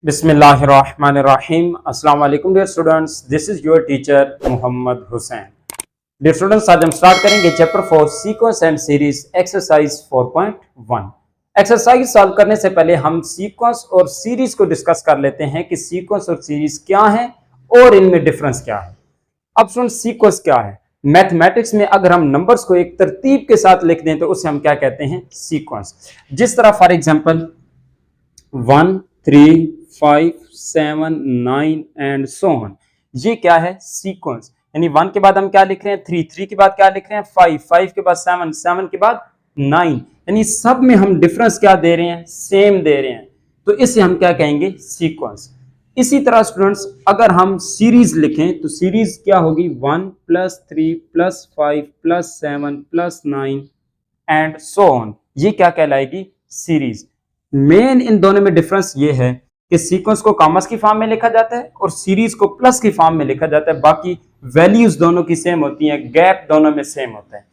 बिस्मिल्लाहिर्रहमानिर्रहीम। अस्सलाम वालेकुम dear students, this is your teacher Mohammad Hussain. Dear students, आज हम स्टार्ट करेंगे chapter 4 sequence and series exercise 4.1। Exercise solve करने से पहले हम सीक्वेंस और सीरीज को डिस्कस कर लेते हैं कि सीक्वेंस और सीरीज क्या है और इनमें डिफरेंस क्या है। अब स्टूडेंट्स, सीक्वेंस क्या है? मैथमेटिक्स में अगर हम नंबर्स को एक तरतीब के साथ लिख दें तो उसे हम क्या कहते हैं? सीक्वेंस। जिस तरह for example 1 3 5 7 9 and so on, ये क्या है? सीक्वेंस। यानी 1 के बाद हम क्या लिख रहे हैं? 3 3 के बाद क्या लिख रहे हैं? 5 5 के बाद 7 7 के बाद 9। यानी सब में हम डिफरेंस क्या दे रहे हैं? सेम दे रहे हैं, तो इसे हम क्या कहेंगे? सीक्वेंस। इसी तरह स्टूडेंट्स, अगर हम सीरीज लिखें तो सीरीज क्या होगी? 1 + 3 + 5 + 7 + 9 एंड सो ऑन, ये क्या कहलाएगी? सीरीज। मेन इन दोनों में डिफरेंस ये है कि सीक्वेंस को कॉमस की फॉर्म में लिखा जाता है और सीरीज को प्लस की फॉर्म में लिखा जाता है। बाकी वैल्यूज दोनों की सेम होती हैं, गैप दोनों में सेम होता है।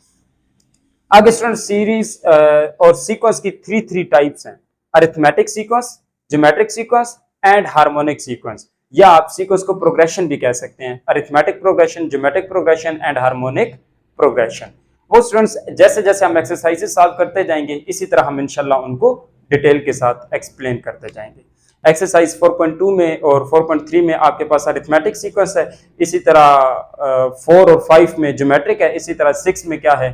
आगे स्टूडेंट, सीरीज और सीक्वेंस की थ्री टाइप्स हैं: arithmetic sequence, geometric sequence and harmonic sequence, या आप सीक्वेंस को प्रोग्रेशन भी कह सकते हैं। Arithmetic progression, geometric progression and harmonic progression. वो स्टूडेंट्स जैसे जैसे हम एक्सरसाइजेस सॉल्व करते जाएंगे इसी तरह हम इंशाल्लाह उनको डिटेल के साथ एक्सप्लेन करते जाएंगे। एक्सरसाइज 4.2 में और 4.3 में आपके पास अरिथमेटिक सीक्वेंस है, इसी तरह 4 और 5 में ज्योमेट्रिक है, इसी तरह 6 में क्या है?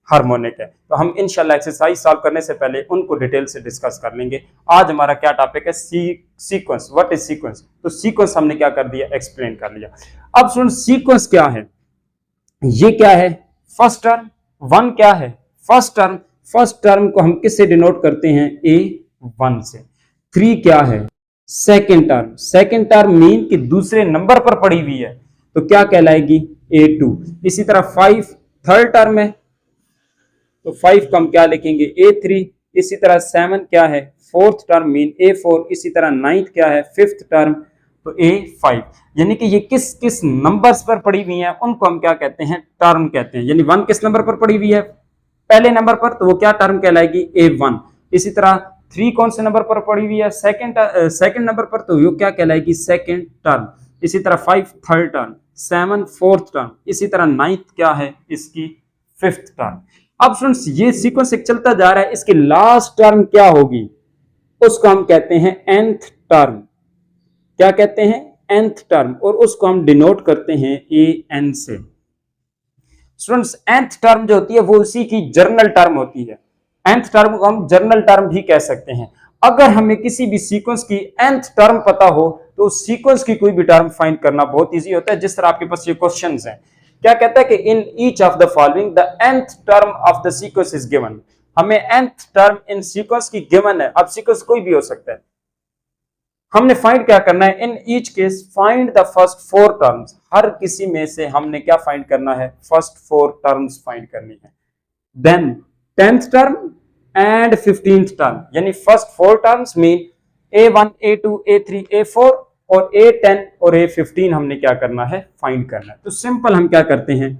हार्मोनिक है। तो हम इंशाल्लाह एक्सरसाइज सॉल्व करने से पहले उनको डिटेल से डिस्कस कर लेंगे। आज हमारा क्या टॉपिक है? सीक्वेंस। What is sequence? तो सीक्वेंस हमने क्या कर दिया? एक्सप्लेन कर लिया। अब सुन, सीक्वेंस क्या है? ये क्या है? First term. 1 क्या है? First term. फर्स्ट टर्म को हम किससे डिनोट करते हैं? A1 से। 3 क्या है? Second term. Second term mean कि दूसरे नंबर पर पड़ी हुई है, तो क्या कहलाएगी? A2। इसी तरह 5 थर्ड टर्म है, तो 5 को हम क्या लिखेंगे? A3। इसी तरह 7 क्या है? Fourth term mean A4। इसी तरह 9 क्या है? फिफ्थ टर्म, तो A5। यानी कि ये किस किस नंबर्स पर पड़ी हुई हैं उनको हम क्या कहते हैं? टर्म कहते हैं। यानी 1 किस नंबर पर पड़ी हुई है? पहले नंबर पर, तो वो क्या टर्म कहलाएगी? A1। इसी तरह 3 कौन से नंबर पर पड़ी हुई है? सेकंड नंबर पर, तो वो क्या कहलाएगी? Second term. इसी तरह 5 थर्ड टर्म, 7 फोर्थ टर्म, इसी तरह 9 क्या है? इसकी फिफ्थ टर्म। अब फ्रेंड्स, ये सीक्वेंस एक चलता जा रहा है, इसकी लास्ट टर्म क्या होगी? उसको हम कहते हैं nth टर्म। क्या कहते हैं? nth टर्म, और उसको हम डिनोट करते हैं an से। स्टूडेंट्स, nth टर्म जो होती है वो उसी की जर्नल टर्म होती है। nth टर्म को हम जर्नल टर्म भी कह सकते हैं। अगर हमें किसी भी सीक्वेंस की nth टर्म पता हो तो उस सीक्वेंस की कोई भी टर्म फाइंड करना बहुत इजी होता है। जिस तरह आपके पास ये क्वेश्चंस हैं, क्या कहता है कि in each of the following the nth term of the sequence is given. हमें nth टर्म इन सीक्वेंस की गिवन है। अब सीक्वेंस कोई भी हो सकता है, हमने फाइंड क्या करना है? In each case find the first 4 terms. हर किसी में से हमने क्या फाइंड करना है? फर्स्ट 4 टर्म्स फाइंड करनी है। Then 10th term and 15th term, यानी first 4 terms mean A1 A2 A3 A4 और A10 और A15 हमने क्या करना है? फाइंड करना है। तो सिंपल हम क्या करते हैं?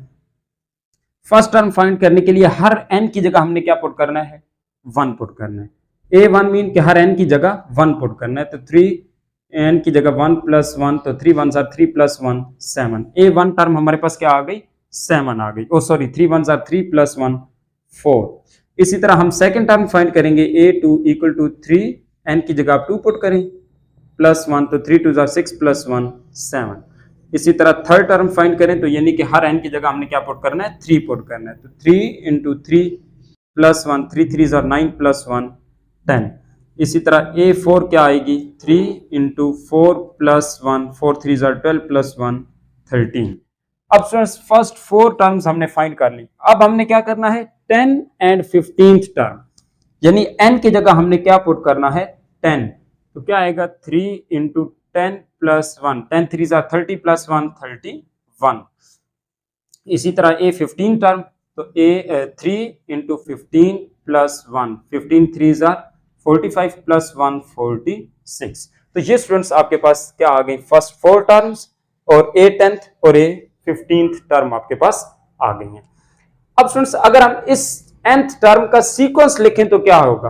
फर्स्ट टर्म फाइंड करने के लिए हर n की जगह हमने क्या पुट करना है? 1 पुट करना है। A1 मीन कि हर n की जगह 1 पुट करना है, तो 3n की जगह 1 + 1, तो 3 1 = 3 + 1 7। A1 टर्म हमारे पास क्या आ गई? 7 आ गई। ओ सॉरी, 3 1 = 3 + 1 4। इसी तरह हम सेकंड टर्म फाइंड करेंगे। A2 = 3, n की जगह आप 2 पुट करें, +1, तो 3 2 = 6 + 1 7। इसी तरह थर्ड टर्म फाइंड करें तो यानी कि हर n की जगह हमने क्या पुट करना है? 3 पुट करना है, तो 3 × 3 + 1, 3 3 = 9 + 1 10। इसी तरह A4 क्या आएगी? 3 × 4 + 1, 4 3 = 12 + 1 13। अब फर्स्ट 4 टर्म्स हमने फाइंड कर ली। अब हमने क्या करना है? 10 एंड 15th टर्म, यानी n की जगह हमने क्या पुट करना है? 10। तो क्या आएगा? 3 × 10 + 1, 10 3 = 30 + 1 31। इसी तरह A15 टर्म, तो 3 × 15 + 1, 15 3 = 45 + 1 46। तो ये स्टूडेंट्स आपके पास क्या आ गई? फर्स्ट 4 टर्म्स और A10th और A15th टर्म आपके पास आ गई हैं। अब स्टूडेंट्स, अगर हम इस nth टर्म का सीक्वेंस लिखें तो क्या होगा?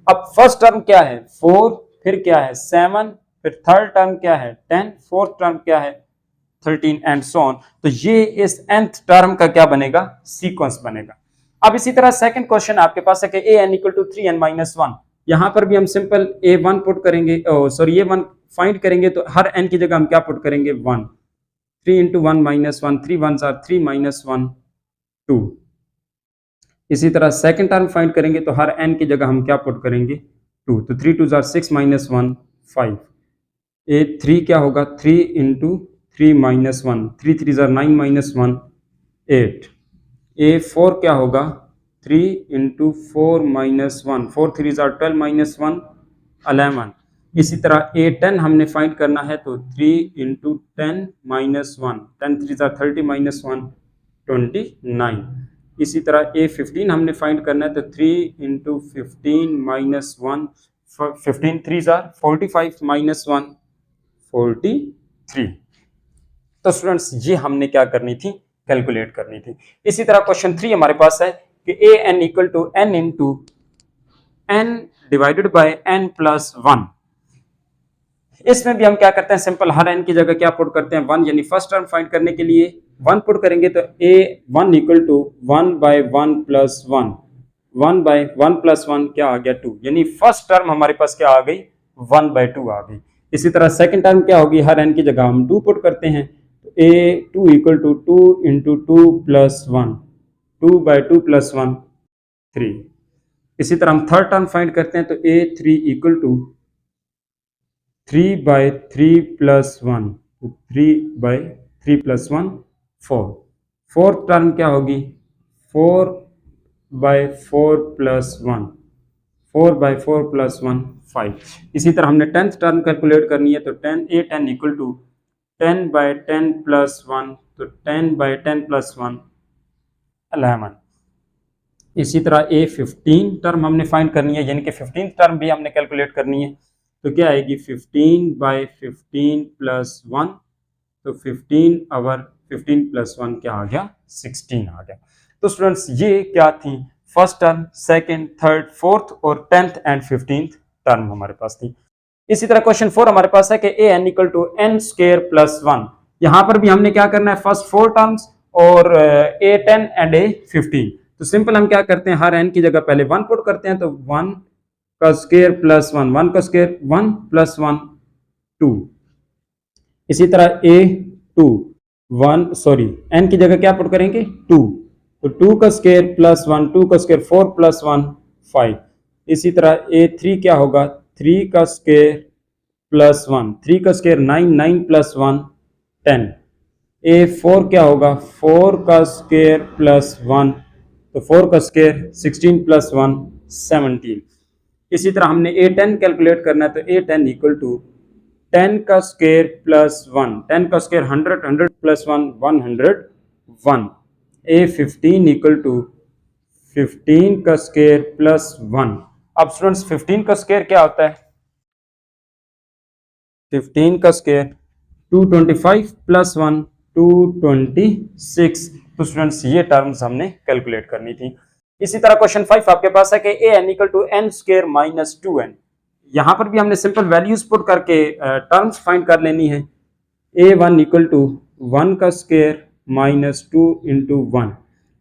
अब फर्स्ट टर्म क्या है? 4, फिर क्या है? 7, फिर थर्ड टर्म क्या है 10, फोर्थ टर्म क्या है 13 एंड सो ऑन। तो ये इस nth टर्म का क्या बनेगा, सीक्वेंस बनेगा। अब इसी तरह सेकंड क्वेश्चन आपके पास है कि an इक्वल टू 3n-1, यहां पर भी हम सिंपल a1 पुट करेंगे, सॉरी a1 फाइंड करेंगे, तो हर n की जगह हम क्या पुट करेंगे 1, 3 इंटू 1 माइनस 1, 3 1 आर 3 माइनस 1 2। इसी तरह सेकंड टर्म फाइंड करेंगे तो हर n की जगह हम क्या पुट करेंगे 2, तो 3 2 आर 6 माइनस 1 5। a3 क्या होगा 3 into 3 minus 1, 3 3 are 9 minus 1 8। a4 क्या होगा 3 इंटू 4 माइनस 1, 4 3 आर 12 माइनस 1 11। इसी तरह a10 हमने फाइंड करना है, तो 3 इंटू 10 माइनस 1, 10 3 आर 30 माइनस 1 29। इसी तरह a15 हमने फाइंड करना है, तो 3 इंटू 15 माइनस 1, 15 3 आर 45 माइनस 1 43। तो स्टूडेंट्स ये हमने क्या करनी थी, कैलकुलेट करनी थी। इसी तरह क्वेश्चन 3 हमारे पास है कि an equal to n into n divided by n plus 1। इसमें भी हम क्या करते हैं, सिंपल हर n की जगह क्या पुट करते हैं 1, यानी फर्स्ट टर्म फाइंड करने के लिए 1 पुट करेंगे, तो a1 equal to 1 by 1 plus 1, 1 by 1 plus 1 क्या आ गया 2, यानी फर्स्ट टर्म हमारे पास क्या आ गई 1 बाय 2 आ गई। इसी तरह सेकंड टर्म क्या होगी, हर n की जगह हम 2 पुट करते हैं, तो a2 equal to 2 into 2 plus 1, 2 by 2 plus 1 3। इसी तरह हम थर्ड टर्म फाइंड करते हैं, तो a3 equal to 3 bye 3 plus 1, तो 3 बाय 3 प्लस 1 4। फोर्थ टर्म क्या होगी 4 बाय 4 प्लस 1, 4 बाय 4 प्लस 1 5। इसी तरह हमने टेंथ टर्म कैलकुलेट करनी है, तो 10 इक्वल टू 10 बाय 10 प्लस 1, तो 10 बाय 10 प्लस 1 11। इसी तरह a15 टर्म हमने फाइंड करनी है, यानी कि 15th टर्म भी हमने कैलकुलेट करनी है, तो क्या आएगी 15 बाय 15 प्लस 1, तो 15 ओवर 15 प्लस 1 क्या आ गया 16 आ गया। तो स्टूडेंट्स ये क्या थी, first term, second, third, fourth और 10th एंड 15th टर्म हमारे पास थी। इसी तरह क्वेश्चन 4 हमारे पास है कि an equal to n square plus 1। यहां पर भी हमने क्या करना है, फर्स्ट 4 टर्म्स और a10 एंड a15। तो सिंपल हम क्या करते हैं, हर n की जगह पहले 1 पुट करते हैं, तो 1 का स्क्वायर प्लस 1, 1 का स्क्वायर 1 प्लस 1 2। इसी तरह a2 1 सॉरी n की जगह क्या पुट करेंगे 2, तो 2 का स्क्वायर प्लस 1, 2 का स्क्वायर 4 प्लस 1 5। इसी तरह a3 क्या होगा 3 का स्क्वायर प्लस 1, 3 का स्क्वायर 9, 9 प्लस 1 10। a4 क्या होगा 4 का स्क्वायर प्लस 1, तो 4 का स्क्वायर 16 प्लस 1 17। इसी तरह हमने a10 कैलकुलेट करना है, तो a10 इक्वल टू 10 का स्क्वायर प्लस 1, 10 का square 100, 100 plus 1 101। a15 equal to 15 का स्क्वायर प्लस 1। अब स्टूडेंट्स 15 का स्क्वायर क्या होता है, 15 का स्क्वायर 225 प्लस 1 226। तो स्टूडेंट्स ये टर्म्स हमने कैलकुलेट करनी थी। इसी तरह क्वेश्चन 5 आपके पास है कि an equal to n square minus 2n। यहां पर भी हमने सिंपल वैल्यूज पुट करके टर्म्स फाइंड कर लेनी है। a1 इक्वल टू 1 का स्क्वायर माइनस 2 इंटू 1,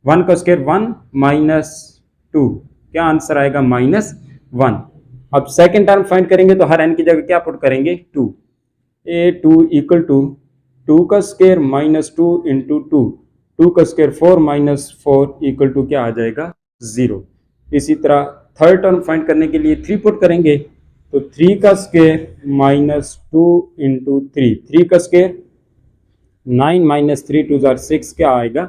1 का स्क्वायर 1 माइनस 2, क्या आंसर आएगा -1। अब सेकेंड टर्म फाइंड करेंगे, तो हर n की जगह क्या पुट करेंगे 2। a2 इक्वल टू 2 का स्क्वायर माइनस 2 इंटू 2, 2 का स्क्वायर 4 माइनस 4 इक्वल टू क्या आ जाएगा 0। इसी तरह थर्ड टर्म फाइंड करने के लिए 3 पुट करेंगे, तो 3 का स्क्वायर माइनस 2 इंटू 3, 3 का स्क्वायर 9 माइनस 3 2 आर 6 क्या आएगा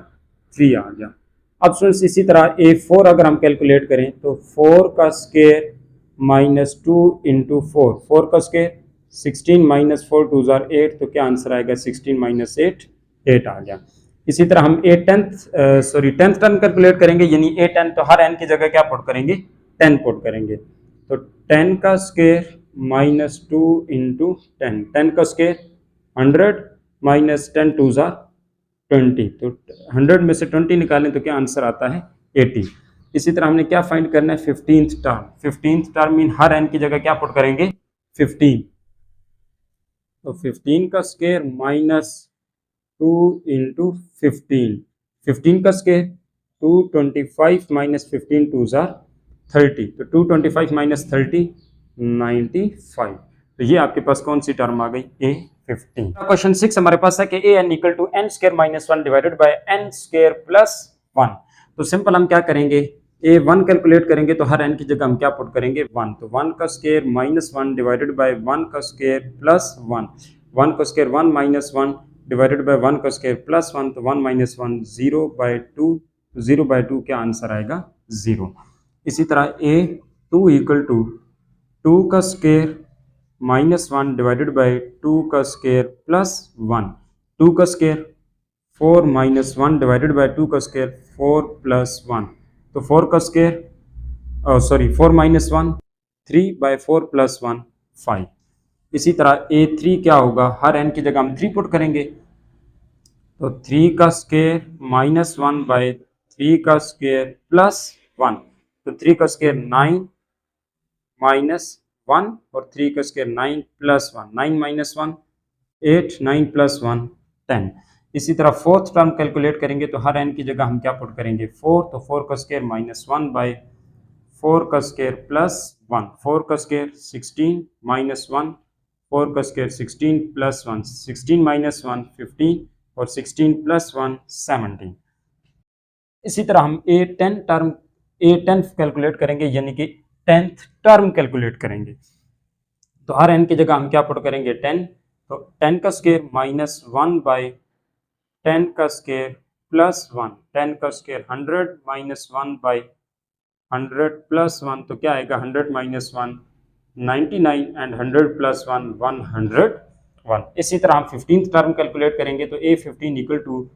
3 आ गया। अब स्टूडेंट्स इसी तरह a4 अगर हम कैलकुलेट करें, तो 4 का स्क्वायर माइनस 2 इंटू 4, 4 का स्क्वायर 16 माइनस 4 2 आर 8, तो क्या आंसर आएगा 16 माइनस 8 8 आ गया। इसी तरह हम टेंथ टर्म कैलकुलेट करेंगे, यानी a10, तो हर n की जगह क्या पुट करेंगे 10 पुट करेंगे, तो 10 का स्क्वायर माइनस 2 इंटू 10, 10 का स्क्वायर 100 माइनस 10 2 आर 20, तो 100 में से 20 निकालें तो क्या आंसर आता है 80। इसी तरह हमने क्या फाइंड करना है 15th term. 15th term mean हर n की जगह क्या पुट करेंगे 15, तो 15 का स्क्वायर माइनस 2 इंटू 15 का स्क्वायर 225 माइनस 15 टू जार 30, तो 225 माइनस 30 95। तो ये आपके पास कौन सी टर्म आ गई, A15। क्वेश्चन 6 हमारे पास है कि an equal to n square minus 1 divided by n square plus 1। तो सिंपल हम क्या करेंगे, A1 कैलकुलेट करेंगे तो हर n की जगह हम क्या पुट करेंगे 1, तो 1 का स्क्वायर माइनस 1 डिवाइडेड बाय 1 का स्क्वायर प्लस 1, 1 का स्क्वायर 1 माइनस 1 डिवाइडेड बाय 1 का स्क्वायर प्लस 1, तो 1 माइनस 1 0/2, 0/2 क्या आंसर आएगा 0। इसी तरह A2 इक्वल टू 2 का स्क्वायर माइनस 1 डिवाइडेड बाय 2 का स्क्वायर प्लस 1, 2 का स्क्वायर 4 माइनस 1 डिवाइडेड बाय 2 का स्क्वायर 4 प्लस 1, तो 4 का स्क्वायर 4 माइनस 1 3/4 प्लस 1 5। इसी तरह A3 क्या होगा, हर n की जगह हम 3 पुट करेंगे, तो 3 का स्क्वायर माइनस 1 बाय 3 का स्क्वायर प्लस 1, तो 3 का स्क्वायर 9 माइनस 1 और 3 का स्क्वायर 9 प्लस 1, 9 माइनस 1 8, 9 प्लस 1 10। इसी तरह फोर्थ टर्म कैलकुलेट करेंगे तो हर n की जगह हम क्या पुट करेंगे 4, तो 4 का स्क्वायर माइनस 1 बाय 4 का स्क्वायर प्लस 1, 4 का स्क्वायर 16 माइनस 1, 4 का स्क्वायर 16 प्लस 1, 16 माइनस 1 15 और 16 प्लस 1 17। इसी तरह हम A10 कैलकुलेट करेंगे, यानी कि 10th टर्म कैलकुलेट करेंगे, तो हर n की जगह हम क्या पुट करेंगे 10, तो 10 का स्क्वायर माइनस 1 बाय 10 का स्क्वायर प्लस 1, 10 का स्क्वायर 100 माइनस 1 बाय 100 प्लस 1, तो क्या आएगा 100 माइनस 1 99 एंड 100 प्लस 1 101। इसी तरह हम 15th टर्म कैलकुलेट करेंगे, तो A15 इक्वल टू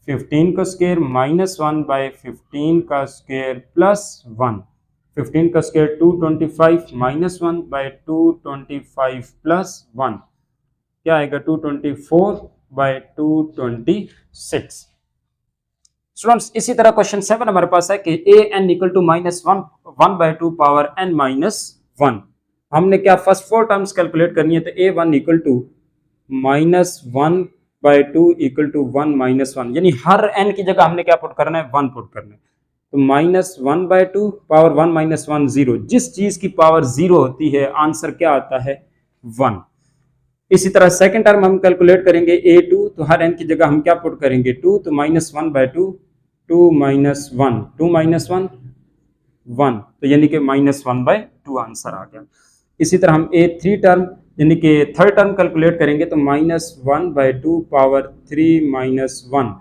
15 का स्क्वायर माइनस 1 बाय 15 का स्क्वायर प्लस 1, 15 का स्क्वायर 225 माइनस 1 बाय 225 प्लस 1, क्या आएगा 224 बाय 226। स्टूडेंट्स इसी तरह क्वेश्चन 7 हमारे पास है कि an equal to minus 1/2 power n minus 1। हमने क्या फर्स्ट 4 टर्म्स कैलकुलेट करनी है, तो a1 equal to minus 1/2 equal to 1 minus 1, यानी हर n की जगह हमने क्या पुट करना है 1 पुट करना है, तो माइनस 1/2 पावर 1 माइनस 1 0, जिस चीज की पावर 0 होती है आंसर क्या आता है 1। इसी तरह सेकंड टर्म हम कैलकुलेट करेंगे A2, तो हर n की जगह हम क्या पुट करेंगे 2, तो माइनस 1/2 2 माइनस 1 2 माइनस 1 1, तो यानी कि माइनस 1/2 आंसर आ गया। इसी तरह हम A3 टर्म यानी कि थर्ड टर्म कैलकुलेट करेंगे, तो minus 1/2 power 3 minus 1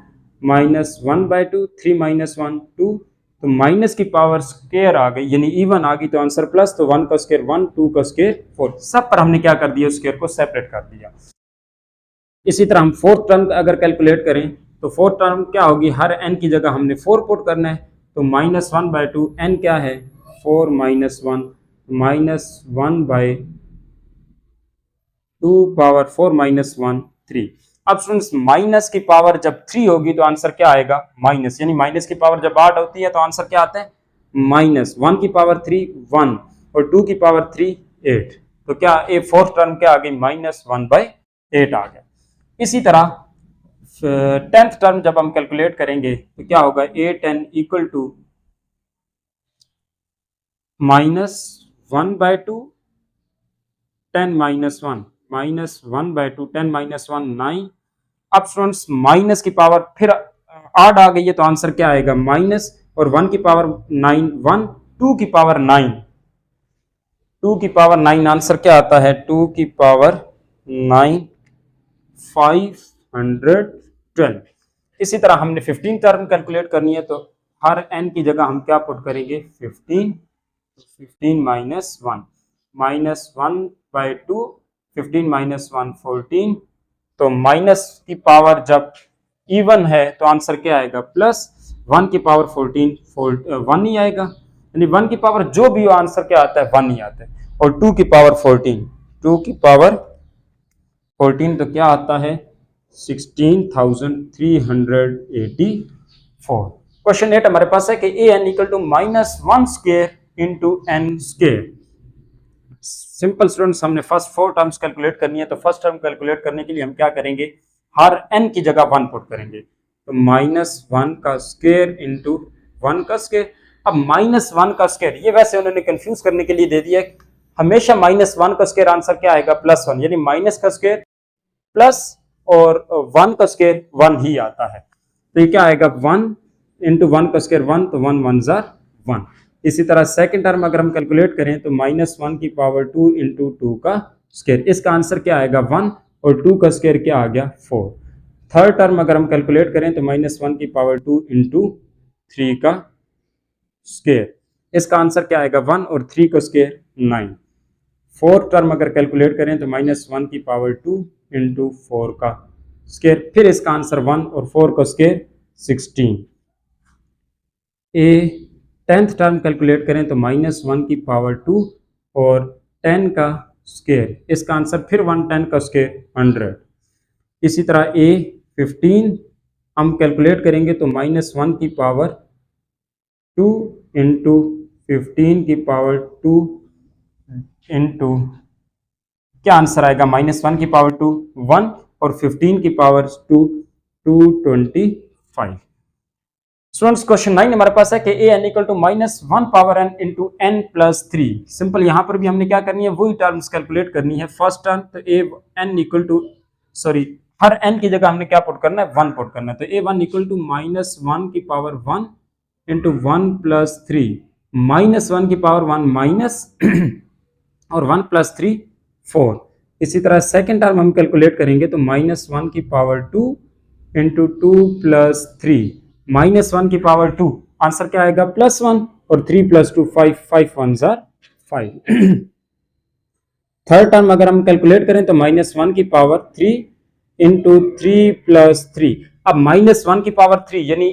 minus 1/2 3 minus 1 2, तो माइनस की पावर स्क्वायर आ गई यानी इवन आ गई, तो आंसर प्लस, तो 1 का स्क्वायर 1 2 का स्क्वायर 4, सब पर हमने क्या कर दिया स्क्वायर को सेपरेट कर दिया। इसी तरह हम फोर्थ टर्म अगर कैलकुलेट करें, तो फोर्थ टर्म क्या होगी, हर n की जगह हमने 4 पुट करना है, तो माइनस 1/2 n क्या है 4 माइनस 1 माइनस 1/2 पावर 4 माइनस 1 3। अब स्टूडेंट्स माइनस की पावर जब 3 होगी तो आंसर क्या आएगा माइनस, यानी माइनस की पावर जब 8 होती है तो आंसर क्या आता है माइनस, 1 की पावर 3 1 और 2 की पावर 3 8, तो क्या ए फोर्थ टर्म क्या आ गई माइनस 1/8 आ गया। इसी तरह 10th टर्म जब हम कैलकुलेट करेंगे तो क्या होगा A10 equal to minus 1/2 10 minus 1 minus 1/2 10 minus 1 9। अब स्टूडेंट्स माइनस की पावर फिर 8 आ गई है तो आंसर क्या आएगा माइनस, और 1 की पावर 9 1 2 की पावर 9 2 की पावर 9 आंसर क्या आता है 2 की पावर 9 512। इसी तरह हमने 15 टर्म कैलकुलेट करनी है, तो हर n की जगह हम क्या पुट करेंगे 15, 15 माइनस 1 माइनस 1/2 15 माइनस 1 14, तो माइनस की पावर जब इवन है तो आंसर क्या आएगा प्लस, 1 की पावर 14 1 ही आएगा, यानी 1 की पावर जो भी हो आंसर क्या आता है 1 ही आता है, और 2 की पावर 14 2 की पावर 14 तो क्या आता है 16,384। क्वेश्चन 8 हमारे पास है कि an equal to minus 1 square into n square. Simple students, हमने फर्स्ट 4 टर्म्स कैलकुलेट करनी है। तो फर्स्ट टर्म कैलकुलेट करने के लिए हम क्या करेंगे, हर n की जगह 1 पुट करेंगे। तो -1 का स्क्वायर इंटू 1 का स्क्वायर। अब -1 का स्क्वायर, ये वैसे उन्होंने कंफ्यूज करने के लिए दे दिया है। हमेशा -1 का स्क्वायर आंसर क्या आएगा, +1, यानी माइनस का स्क्वायर प्लस और 1 का स्क्वायर 1 ही आता है। तो ये क्या आएगा, 1 इंटू 1 का स्क्वायर 1, तो 1 1 जार 1। इसी तरह सेकंड टर्म अगर हम कैलकुलेट करें तो -1 की पावर 2 इंटू 2 का स्क्वायर, इसका आंसर क्या आएगा 1, और 2 का स्क्वायर क्या आ गया 4। थर्ड टर्म अगर हम कैलकुलेट करें तो -1 की पावर 2 इंटू 3 का स्क्वायर, इसका आंसर क्या आएगा 1, और 3 का स्क्वायर 9। फोर्थ टर्म अगर कैलकुलेट करें तो -1 की पावर 2 इंटू 4 का स्क्वायर, फिर इसका आंसर 1 और 4 का स्क्वायर 16। टेंथ टर्म कैलकुलेट करें तो -1 की पावर 2 और 10 का स्क्वायर, इसका आंसर फिर 1, 10 का स्क्वायर 100। इसी तरह 15 हम कैलकुलेट करेंगे तो -1 की पावर 2 इंटू 15 की पावर 2 इंटू, क्या आंसर आएगा, -1 की पावर 2 1 और 15 की पावर 2 225। स्टूडेंट्स क्वेश्चन 9 हमारे पास है कि an equal to -1 power n into n plus 3। Simple यहाँ पर भी हमने क्या करनी है, वही टर्म्स कैलकुलेट करनी है। फर्स्ट टर्म तो an इक्वल टू, सॉरी, हर n की जगह हमने क्या पुट करना है, 1 पुट करना है। तो a1 इक्वल टू -1 की पावर 1 इंटू 1 प्लस 3, -1 की पावर 1 माइनस और 1 प्लस 3 4। इसी तरह सेकेंड टर्म हम कैलकुलेट करेंगे तो -1 की पावर 2 इंटू 2 प्लस 3, -1 की पावर 2, आंसर क्या आएगा +1, और 3 प्लस 2 5, 5 1 जार 5। थर्ड टर्म अगर हम कैलकुलेट करें तो -1 की पावर 3 इंटू 3 प्लस 3। अब -1 की पावर 3 यानी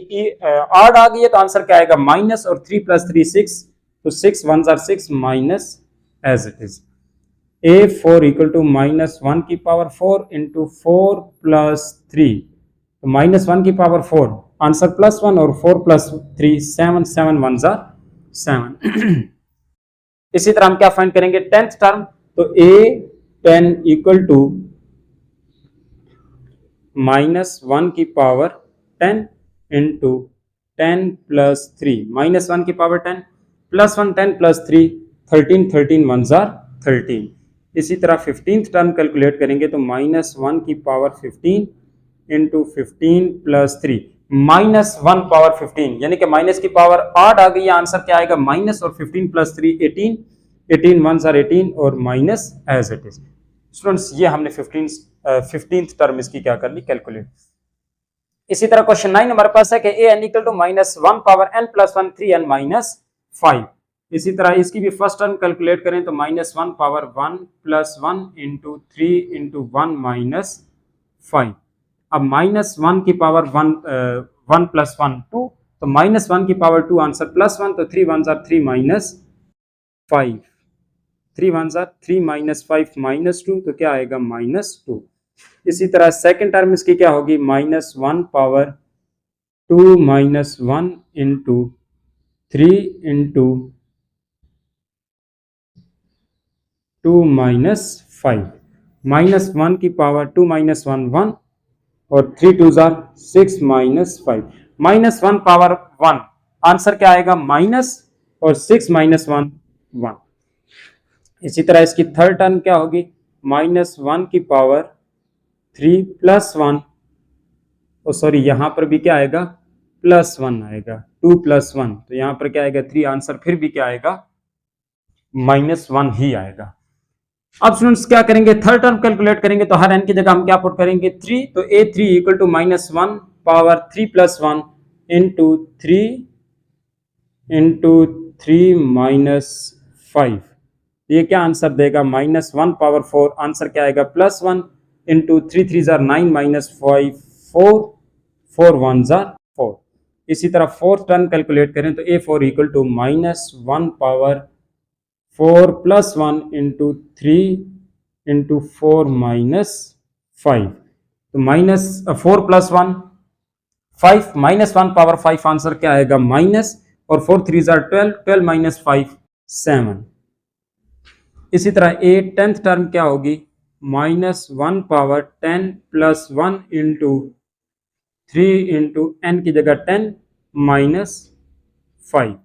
आड आ गई है तो आंसर क्या आएगा माइनस, और 3 प्लस 3 6, तो 6 1 जार 6 minus as it is. a4 equal to -1 की पावर 4 इंटू 4 प्लस 3, तो -1 की पावर 4, आंसर +1, और 4 प्लस 3 7, 7 1 जार 7। इसी तरह हम क्या फाइंड करेंगे, टेंथ टर्म, तो a10 इक्वल टू -1 की पावर 10 इंटू 10 प्लस 3, -1 की पावर 10 +1 10 प्लस 3 13, 13 1 जार 13। इसी तरह 15th टर्म कैलकुलेट करेंगे तो -1 की पावर 15 इंटू 15 प्लस 3, -1 पावर 15, यानी कि माइनस की पावर 8 आ गई, आंसर क्या आएगा माइनस, और 15 प्लस 3 18, 18 1 जार 18, और minus as it is. Students ये हमने 15th टर्म इसकी क्या कर ली, कैलकुलेट। इसी तरह क्वेश्चन 9 हमारे पास है कि an equal to -1 power n plus 1 3n minus 5। इसी तरह इसकी भी फर्स्ट टर्म कैलकुलेट करें तो -1 power 1 plus 1 into 3 into 1 minus 5। अब -1 की पावर 1 प्लस 1 2, तो -1 की पावर 2, आंसर +1, तो 3 1 jar 3 minus 5, 3 1 jar 3 minus 5 minus 2, तो क्या आएगा -2। इसी तरह सेकेंड टर्म इसकी क्या होगी, -1 power 2 minus 1 into 3 into 2 minus 5, -1 की पावर 2 माइनस 1 1, और 3 2 जार 6 माइनस 5, -1 पावर 1, आंसर क्या आएगा माइनस, और 6 माइनस 1 1। इसी तरह इसकी थर्ड टर्म क्या होगी, -1 की पावर 3 प्लस 1, और सॉरी यहाँ पर भी क्या आएगा +1 आएगा, 2 प्लस 1, तो यहाँ पर क्या आएगा 3, आंसर फिर भी क्या आएगा -1 ही आएगा। अब स्टूडेंट्स क्या करेंगे, थर्ड टर्म कैलकुलेट करेंगे तो हर n की जगह हम क्या पुट करेंगे 3, तो a3 equal to -1 power 3 plus 1 into 3 minus 5, ये क्या आंसर देगा -1 पावर 4, आंसर क्या आएगा +1 इंटू 3 3 जार 9 माइनस 5 4, 4 1 जार 4। इसी तरह फोर्थ टर्म कैलकुलेट करें तो a4 equal to -1 power 4 plus 1 into 3 into 4 minus 5, तो -4 प्लस 1 5, -1 पावर 5, आंसर क्या आएगा माइनस, और 4 3 जार 12, 12 माइनस 5 7। इसी तरह ए 10th टर्म क्या होगी, -1 power 10 plus 1 into 3 into n की जगह 10 माइनस 5,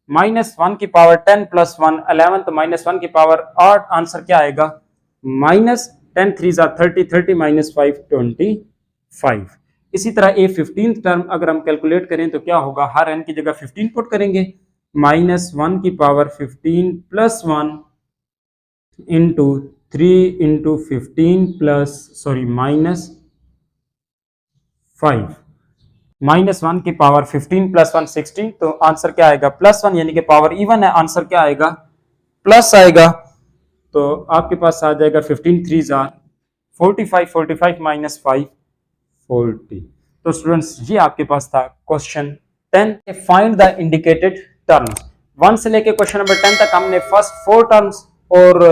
-1 की पावर 10 प्लस 1 11, तो -1 की पावर 8, आंसर क्या आएगा -10 3 30, 30 माइनस 5 25। इसी तरह ए 15th टर्म अगर हम कैलकुलेट करें तो क्या होगा, हर एन की जगह 15 पुट करेंगे, -1 की power 15 plus 1 into 3 into 15 plus minus 5, -1 की पावर 15 प्लस 1 16, तो आंसर क्या आएगा +1, यानी कि पावर इवन है, आंसर क्या आएगा प्लस आएगा। तो आपके पास आ जाएगा 15 3 45, 45 माइनस 5 40। तो स्टूडेंट्स ये आपके पास था question 10, find the indicated terms. 1 से लेके क्वेश्चन नंबर 10 तक हमने फर्स्ट 4 टर्म्स और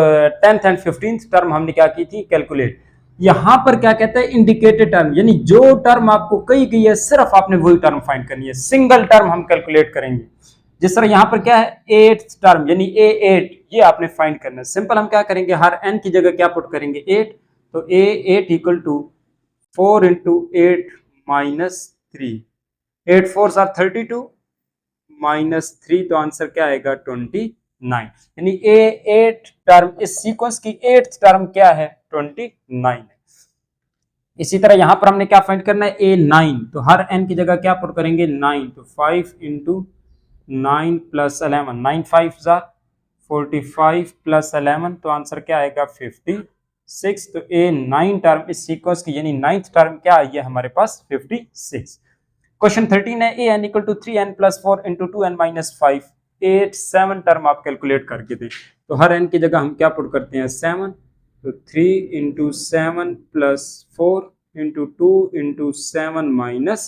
10th एंड 15th टर्म हमने क्या की थी, कैलकुलेट। यहां पर क्या कहते हैं, इंडिकेटेड टर्म, यानी जो टर्म आपको कही गई है सिर्फ आपने वही टर्म फाइंड करनी है, सिंगल टर्म हम कैलकुलेट करेंगे। जिस तरह यहां पर क्या है 8th टर्म यानी A8, ये आपने फाइंड करना है। सिंपल हम क्या करेंगे, हर n की जगह क्या पुट करेंगे 8, तो A8 equal to 4 into 8 minus 3, 8 4 32 minus 3, तो आंसर क्या आएगा 29, यानी A8 टर्म, इस सीक्वेंस की 8th टर्म क्या है 29 है। इसी तरह यहां पर हमने क्या फाइंड करना है A9, तो हर n की जगह क्या पुट करेंगे 9, तो 5 इंटू 9 प्लस 11, 9 5 45 प्लस 11, तो आंसर क्या आएगा 56। तो A9 टर्म इस सीक्वेंस की यानी 9th टर्म क्या आई है हमारे पास 56। क्वेश्चन 13 है an equal to 3n plus 4 into 2n minus 5, 8 7 term आप कैलकुलेट करके दें। तो हर n की जगह हम क्या पुट करते हैं 7, तो 3 into 7 plus 4 into 2 into 7 minus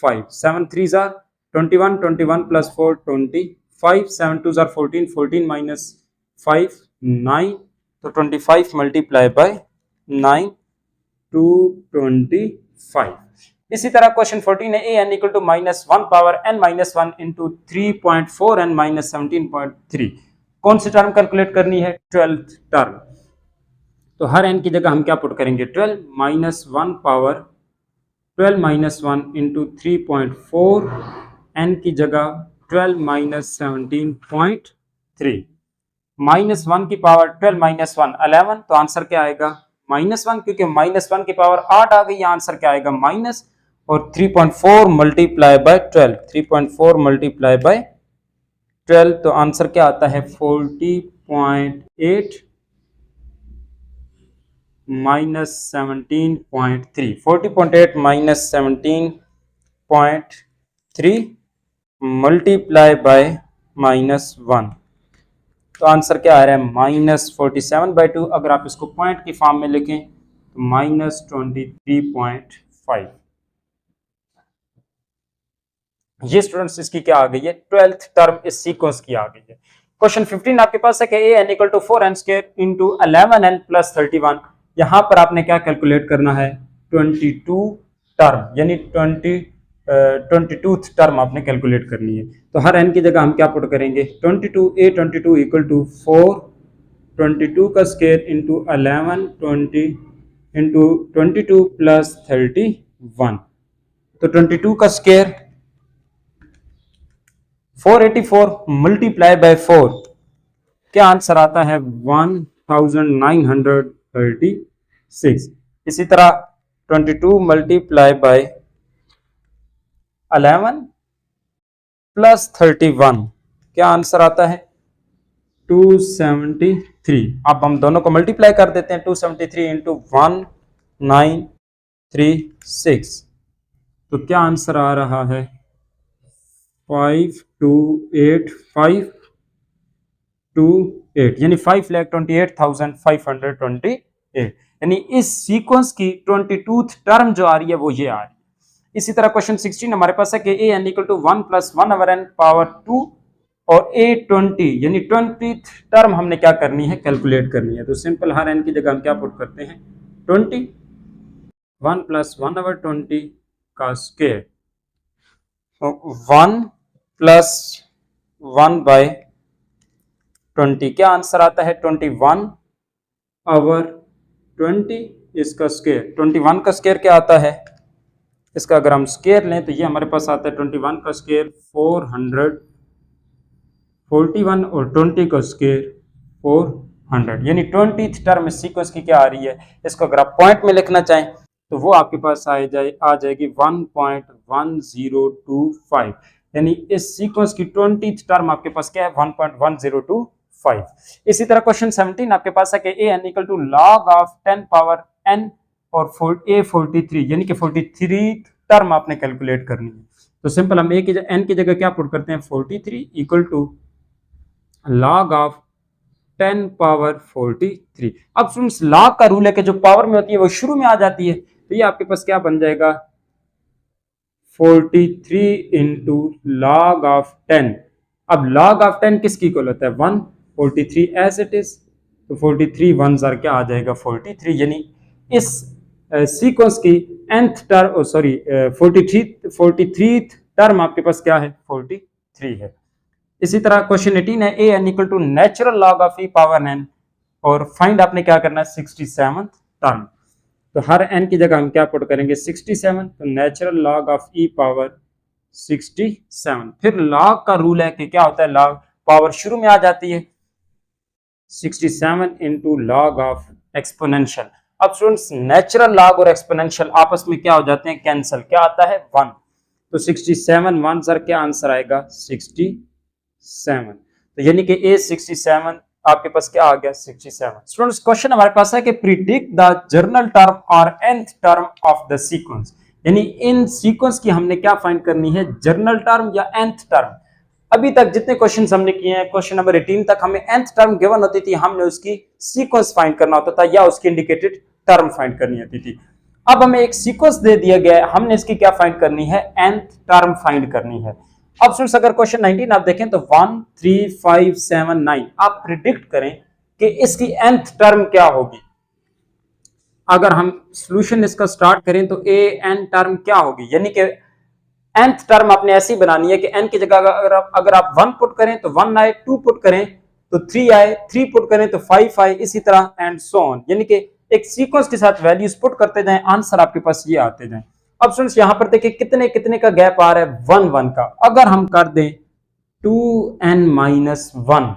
5, 7 3 21, 21 plus 4 25, 7 2 14, 14 minus 5 9, तो 25 मल्टीप्लाई बाय 9 225। इसी तरह क्वेश्चन 14 है an equal to -1 power n minus 1 into 3.4 n minus 17.3, कौन सी टर्म कैलकुलेट करनी है 12th टर्म। तो हर n की जगह हम क्या पुट करेंगे 12, -1 पावर 12 माइनस 1 इंटू 3.4, n की जगह 12 माइनस 17.3, -1 की पावर 12 माइनस 1 11, तो आंसर क्या आएगा -1, क्योंकि -1 की पावर 8 आ गई, आंसर क्या आएगा माइनस, और 3.4 मल्टीप्लाई बाय 12, 3.4 मल्टीप्लाई बाय 12, तो आंसर क्या आता है 40.8 माइनस 17.3, 40.8 माइनस 17.3 मल्टीप्लाई बाय -1, तो आंसर क्या आ रहा है -47/2। अगर आप इसको पॉइंट की फॉर्म में लिखें तो -23.5। ये स्टूडेंट्स इसकी क्या आ गई है 12th टर्म इस सीक्वेंस की आ गई है। क्वेश्चन 15 आपके पास है कि an equal to 4n² into 11n plus 31, यहां पर आपने क्या कैलकुलेट करना है 22 टर्म यानी 22th टर्म आपने कैलकुलेट करनी है। तो हर n की जगह हम क्या पुट करेंगे 22, A22 इक्वल टू 4 22 का स्क्वायर इंटू 11 20 इंटू 22 प्लस 31, तो 22 का स्क्वायर 484 मल्टीप्लाई बाय 4, क्या आंसर आता है 1936। इसी तरह 22 मल्टीप्लाई बाय 11 प्लस 31, क्या आंसर आता है 273। अब हम दोनों को मल्टीप्लाई कर देते हैं 273 इंटू 1936, तो क्या आंसर आ रहा है 528,528, यानी 5,28,528, यानी इस सीक्वेंस की 22th टर्म जो आ रही है वो ये आ रही है। इसी तरह क्वेश्चन 16 हमारे पास है कि an equal to 1 plus 1 over n power 2 और A20 यानी 20th टर्म हमने क्या करनी है कैलकुलेट करनी है। तो सिंपल हर n की जगह हम क्या पुट करते हैं 20, 1 प्लस 1 ओवर 20 का स्क्वायर, 1 प्लस 1 बाय 20, क्या आंसर आता है 21 ओवर 20, इसका स्क्वायर 21 का स्क्वायर क्या आता है, इसका अगर हम स्क्वायर लें तो ये हमारे पास आता है 21 का स्क्वायर 441 और 20 का स्क्वायर 400, यानी 20th टर्म सीक्वेंस की क्या आ रही है, इसको अगर आप पॉइंट में लिखना चाहें तो वो आपके पास आ जाएगी 1.1025, यानी इस सीक्वेंस की 20th टर्म आपके पास क्या है 1.1025। इसी तरह क्वेश्चन 17 आपके पास है कि an equal to log of 10 power n और a 43, यानी कि 43 टर्म आपने कैलकुलेट करनी है। तो सिंपल हम n की जगह क्या पुट करते हैं 43 equal to log of 10 power 43। अब स्टूडेंट्स log का रूल है कि जो पावर में होती है वो शुरू में आ जाती है, तो ये आपके पास क्या बन जाएगा 43 इंटू log ऑफ 10। अब log ऑफ 10 किसकी इक्वल होता है 1, 43 एज इट इज, तो 43 1 जार क्या आ जाएगा 43, यानी इस सीक्वेंस की nth टर्म 43 टर्म आपके पास क्या है 43 है। इसी तरह क्वेश्चन 18 है A N equal to natural log of E power N, और फाइंड आपने क्या करना है 67 टर्म, तो हर एन की जगह हम क्या पुट करेंगे 67, तो natural log of E power 67। फिर लॉग का रूल है कि क्या होता है लॉग पावर शुरू में आ जाती है 67 इंटू लॉग ऑफ एक्सपोनेंशियल। अब स्टूडेंट्स नेचुरल लॉग और एक्सपोनेंशियल आपस में क्या हो जाते हैं कैंसिल, क्या आता है 1, तो 67 1 सर क्या आंसर आएगा 67, तो यानी कि ए 67 आपके पास क्या आ गया 67। स्टूडेंट्स क्वेश्चन हमारे पास है कि प्रिडिक्ट द जर्नल टर्म और nth term of the sequence, यानी इन सीक्वेंस की हमने क्या फाइंड करनी है जर्नल टर्म या nth टर्म। अभी तक जितने क्वेश्चंस हमने किए हैं क्वेश्चन नंबर 18 तक हमें nth टर्म गिवन होती थी, हमने उसकी सीक्वेंस फाइंड करना होता था या उसकी इंडिकेटेड टर्म फाइंड करनी होती थी। अब हमें एक सीक्वेंस दे दिया गया है, हमने इसकी क्या फाइंड करनी है nth टर्म फाइंड करनी है। अब स्टूडेंट्स अगर क्वेश्चन 19 आप देखें तो 1 3 5 7 9, आप प्रिडिक्ट करें कि इसकी nth टर्म क्या होगी। अगर हम सॉल्यूशन इसका स्टार्ट करें तो a n टर्म क्या होगी, यानी कि nth टर्म आपने ऐसी बनानी है कि n की जगह अगर आप 1 पुट करें तो 1 आए, 2 पुट करें तो 3 आए, 3 पुट करें तो 5 आए, इसी तरह एंड सो ऑन, यानी कि एक सीक्वेंस के साथ वैल्यूज पुट करते जाएं, आंसर आपके पास ये आते जाएं। अब स्टूडेंट्स यहां पर देखिए कितने कितने का गैप आ रहा है 1 1 का। अगर हम कर दें 2n-1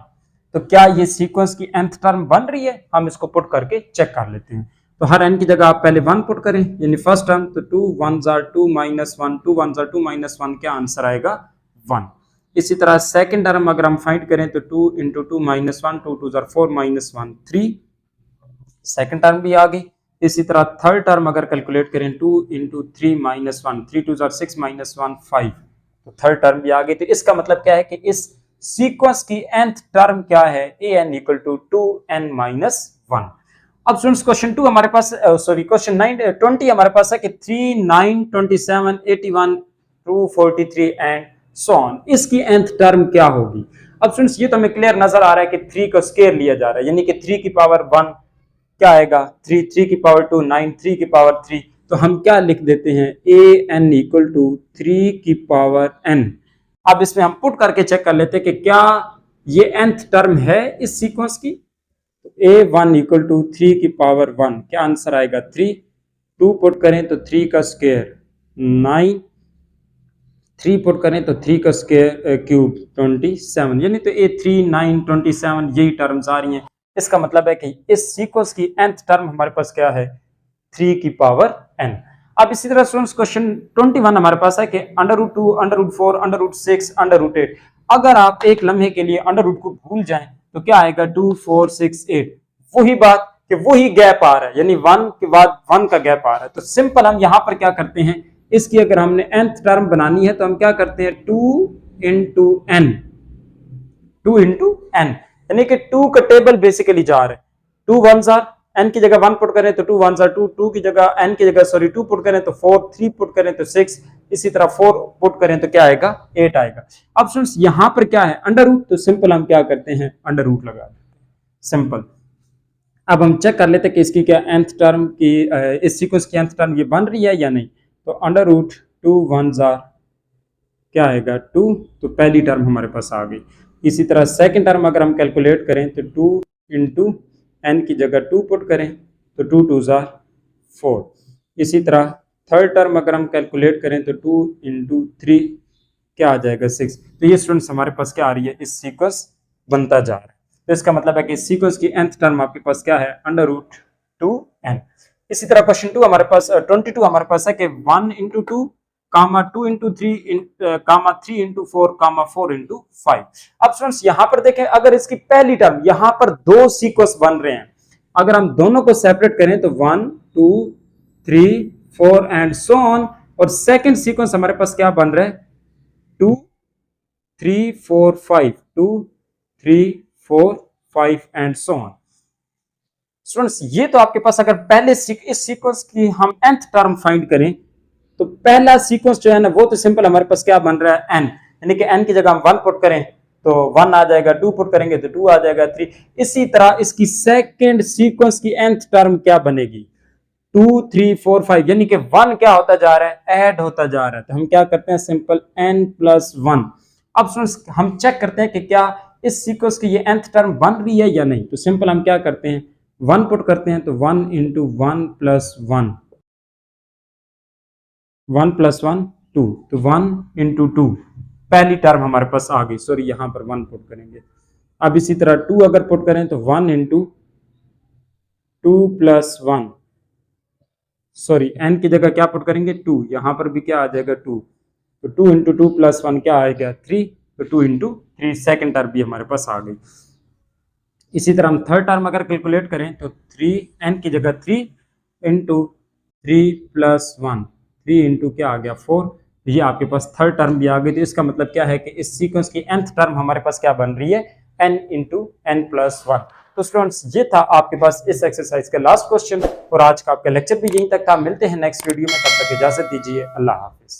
तो क्या ये सीक्वेंस की nth टर्म बन रही है, हम इसको पुट करके चेक कर लेते हैं। तो हर n की जगह आप पहले 1 पुट करें, यानी फर्स्ट टर्म, तो 2 1 2 -1, 2 1 2 -1, क्या आंसर आएगा 1। इसी तरह सेकंड टर्म अगर हम फाइंड करें तो 2 × 2 -1, 2 2 4 -1 3, सेकंड टर्म भी आ गई। इसी तरह थर्ड टर्म अगर कैलकुलेट करें 2 × 3 -1, 3 2 6 -1 5, तो थर्ड टर्म भी आ गई। तो इसका मतलब क्या है कि इस सीक्वेंस की nth टर्म क्या है an = 2n-1। अब स्टूडेंट्स क्वेश्चन 2 हमारे पास क्वेश्चन 20 हमारे पास है कि 3 9 27 81 243 एंड सो ऑन, इसकी nth टर्म क्या होगी। अब स्टूडेंट्स ये तो हमें क्लियर नजर आ रहा है कि 3 का स्क्वायर लिया जा रहा है, यानी कि 3 की पावर 1 क्या आएगा 3, 3 की पावर 2 9, 3 की पावर 3, तो हम क्या लिख देते हैं an = 3 की पावर n। अब इसमें हम पुट करके चेक कर लेते हैं कि क्या ये nth टर्म है इस सीक्वेंस की। तो a1 = 3 की पावर 1, क्या आंसर आएगा 3, 2 पुट करें तो 3 का स्क्वायर 9, 3 पुट करें तो 3 का स्क्वायर क्यूब 27, यानी तो a 3 9 27 यही टर्म्स आ रही हैं। इसका मतलब है कि इस सीक्वेंस की nth टर्म हमारे पास क्या है 3 की पावर n। अब इसी तरह स्टूडेंट्स क्वेश्चन 21 हमारे पास है कि √2 √4 √6 √8, अगर आप एक लम्हे के लिए √ को भूल जाएं तो क्या आएगा 2 4 6 8। वही बात कि वही गैप आ रहा है, यानी 1 के बाद 1 का गैप आ रहा है। तो सिंपल हम यहां पर क्या करते हैं, इसकी अगर हमने nth टर्म बनानी है तो हम क्या करते हैं 2 × n, 2 × n, यानी कि 2 का टेबल बेसिकली जा रहा है। 2 1 n की जगह 1 पुट करें तो 2 1 2, 2 की जगह n की जगह 2 पुट करें तो 4, 3 पुट करें तो 6, इसी तरह 4 पुट करें तो क्या आएगा 8 आएगा। अब स्टूडेंट्स यहां पर क्या है √ तो सिंपल हम क्या करते हैं √ लगा देते हैं, सिंपल। अब हम चेक कर लेते हैं कि इसकी क्या nth टर्म की इस सीक्वेंस की nth टर्म ये बन रही है या नहीं। तो √ 2 1 क्या आएगा 2, तो पहली टर्म हमारे पास आ गई। इसी तरह सेकंड टर्म अगर हम कैलकुलेट करें तो 2 इंटू एन की जगह 2 पुट करें तो 2 2 ज़ार 4। इसी तरह थर्ड टर्म अगर हम कैलकुलेट करें तो 2 इंटू 3 क्या आ जाएगा 6। तो ये स्टूडेंट्स हमारे पास क्या आ रही है, इस सीक्वेंस बनता जा रहा है। तो इसका मतलब है कि इस सीक्वेंस की nth टर्म आपके पास क्या है, √2n। इसी तरह क्वेश्चन 2 हमारे पास 22 हमारे पास है कि 1 इंटू 2 कामा 2 इंटू 3 कामा 3 इंटू 4 कामा 4 इंटू 5। अब स्टूडेंट्स यहां पर देखें, अगर इसकी पहली टर्म यहां पर दो सीक्वेंस बन रहे हैं, अगर हम दोनों को सेपरेट करें तो 1 2 3 4 एंड सो ऑन, और सेकंड सीक्वेंस हमारे पास क्या बन रहा है 2 3 4 5 2 3 4 5 एंड सो ऑन। स्टूडेंट्स ये तो आपके पास अगर पहले इस सीक्वेंस की हम nth टर्म फाइंड करें तो पहला सीक्वेंस जो है ना वो तो सिंपल हमारे पास क्या बन रहा है n, यानी कि n की जगह हम 1 पुट करें तो 1 आ जाएगा, 2 पुट करेंगे तो 2 आ जाएगा 3। इसी तरह इसकी सेकंड सीक्वेंस की nth टर्म क्या बनेगी 2 3 4 5, यानी कि 1 क्या होता जा रहा है, ऐड होता जा रहा है। तो हम क्या करते हैं सिंपल n+1। अब स्टूडेंट्स हम चेक करते हैं कि क्या इस सीक्वेंस की ये nth टर्म बन रही है या नहीं। तो सिंपल हम क्या करते हैं 1 पुट करते हैं तो 1 इंटू 1 प्लस 1 1 प्लस 1 2, तो 1 इंटू 2 पहली टर्म हमारे पास आ गई। सॉरी यहां पर 1 पुट करेंगे। अब इसी तरह 2 अगर पुट करें तो 1 इंटू 2 प्लस 1, सॉरी n की जगह क्या पुट करेंगे 2, यहां पर भी क्या आ जाएगा 2, तो 2 इंटू 2 प्लस 1 क्या आएगा 3, तो 2 इंटू 3 सेकेंड टर्म भी हमारे पास आ गई। इसी तरह हम थर्ड टर्म अगर कैलकुलेट करें तो 3 n की जगह 3 इंटू 3 प्लस 1 3 इंटू क्या आ गया 4, ये आपके पास थर्ड टर्म भी आ गई। तो इसका मतलब क्या है कि इस सीक्वेंस की nth टर्म हमारे पास क्या बन रही है n इंटू n+1। तो स्टूडेंट्स ये था आपके पास इस एक्सरसाइज का लास्ट क्वेश्चन, और आज का आपका लेक्चर भी यहीं तक था। मिलते हैं नेक्स्ट वीडियो में, तब तक इजाजत दीजिए, अल्लाह हाफिज।